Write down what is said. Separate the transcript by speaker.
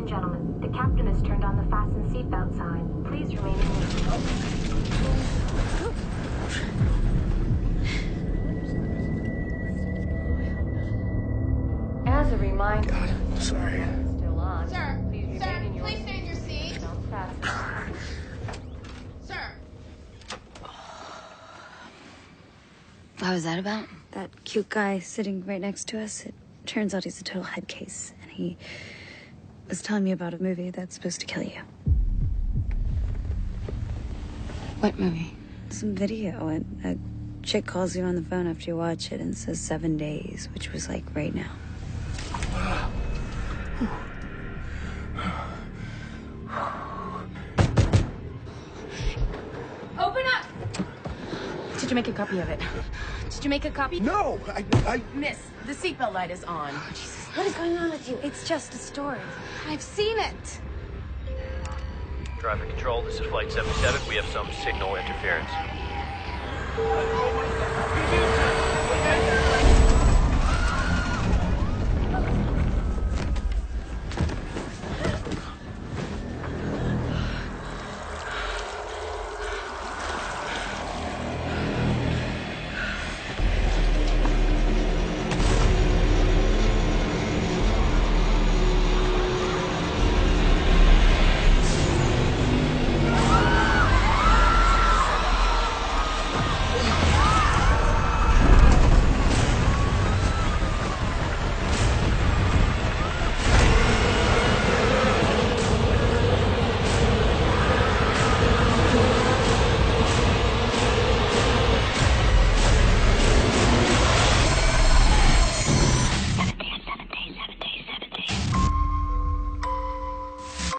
Speaker 1: and gentlemen, the captain has turned on the fasten seatbelt sign. Please remain in your seat. As a reminder,
Speaker 2: God, sorry.
Speaker 1: still on.
Speaker 3: Sir,
Speaker 1: Please remain
Speaker 3: sir,
Speaker 1: in your
Speaker 3: please stay in your seat.
Speaker 1: Don't fasten.
Speaker 3: Sir.
Speaker 4: What was that about?
Speaker 5: That cute guy sitting right next to us, it turns out he's a total head case. And he was telling me about a movie that's supposed to kill you.
Speaker 4: What movie?
Speaker 5: Some video, and a chick calls you on the phone after you watch it and says 7 days, which was like right now.
Speaker 3: Open up!
Speaker 6: Did you make a copy of it? Did you make a copy?
Speaker 2: No, I...
Speaker 6: Miss, the seatbelt light is on.
Speaker 5: Oh, Jesus. What is going on with you? It's just a story.
Speaker 6: I've seen it.
Speaker 7: Traffic control, this is Flight 77. We have some signal interference.